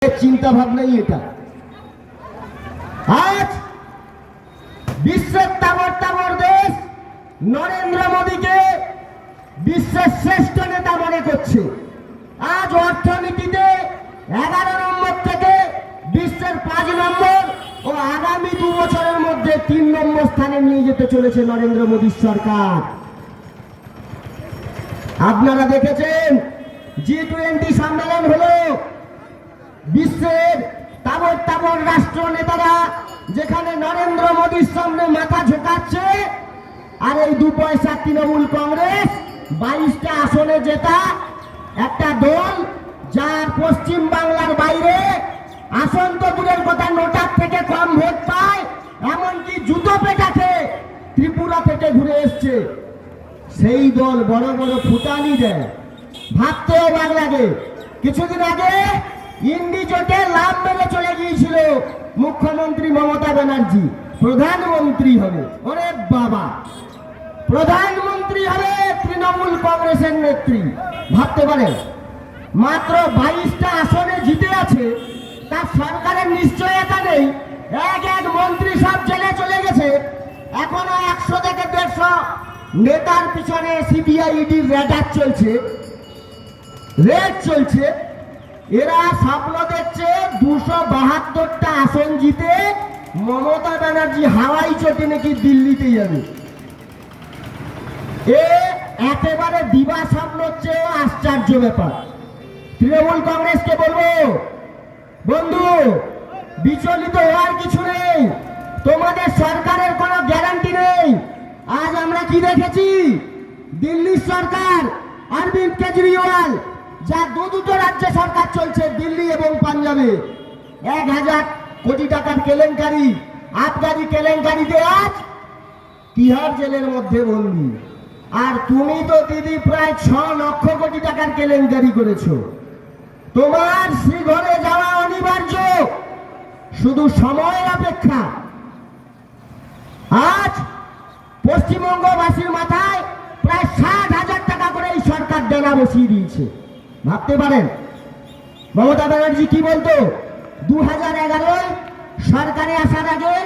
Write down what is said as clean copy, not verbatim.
চিন্তা ভাবনাই এটা। আজ বিশ্বের তাবড় তাবড় দেশ নরেন্দ্র মোদীকে বিশ্বের শ্রেষ্ঠ নেতা মনে করছে। আজ অর্থনীতিতে 11 নম্বর থেকে বিশ্বের 5 নম্বর ও আগামী 2 বছরের মধ্যে 3 নম্বর স্থানে নিয়ে যেতে চলেছে নরেন্দ্র মোদীর সরকার। আপনারা দেখেছেন G20 সম্মেলন হলো, বিশ্বের তাবড় তাবড় রাষ্ট্র নেতারা যেখানে নরেন্দ্র মোদীর সামনে মাথা ঝোঁকাচ্ছে, আর এই 2 পয়সা তৃণমূল কংগ্রেস 22টা আসনে জেতা একটা দল, যার পশ্চিম বাংলার বাইরে আসন তো দূরের কথা, নোটার থেকে কম ভোট পায়, এমনকি জুতো পেটাকে ত্রিপুরা থেকে ঘুরে এসছে। সেই দল বড় বড় ফুটানি দেয়, ভাবতেও অবাক লাগে। কিছুদিন আগে ইন্ডি জোটে লাভ মেরে চলে গিয়েছিল মুখ্যমন্ত্রী মমতা ব্যানার্জি, প্রধানমন্ত্রী হবে। ওরে বাবা, প্রধানমন্ত্রী হবে তৃণমূল কংগ্রেসের নেত্রী, ভাবতে পারেন? মাত্র 22টা আসনে জিতে আছে, তার সরকারের নিশ্চয়তা নেই। এক মন্ত্রী সব জেলে চলে গেছে, এখনো 100 থেকে 150 নেতার পিছনে সিবিআই ইডির রেড চলছে। এরা স্বপ্ন দেখছে 272টা আসন জিতে মমতা ব্যানার্জি হাওয়াই চটে নাকি দিল্লিতে যাবে। একেবারে দিবা স্বপ্নের চেয়েও আশ্চর্য ব্যাপার। তৃণমূল কংগ্রেসকে বলবো, বন্ধু, বিচলিত হওয়ার কিছু নেই, তোমাদের সরকারের কোনো গ্যারান্টি নেই। আজ আমরা কি দেখেছি? দিল্লির সরকার অরবিন্দ কেজরিওয়াল, যা দুটো রাজ্যে সরকার চলছে, দিল্লি এবং পাঞ্জাবে, 1000 কোটি টাকার কেলেঙ্কারি, আবগারি কেলেঙ্কারিতে আজ তিহার জেলের মধ্যে বন্দী। আর তুমি তো দিদি প্রায় 6 লক্ষ কোটি টাকার কেলেঙ্কারি করেছো। তোমার শ্রীঘরে যাওয়া অনিবার্য, শুধু সময়ের অপেক্ষা। আজ পশ্চিমবঙ্গবাসীর মাথায় প্রায় 60,000 টাকা করে এই সরকার দেনা বসিয়ে দিয়েছে, ভাবতে পারেন? মমতা ব্যানার্জি কি বলতো 2011 সরকারে আসার আগে?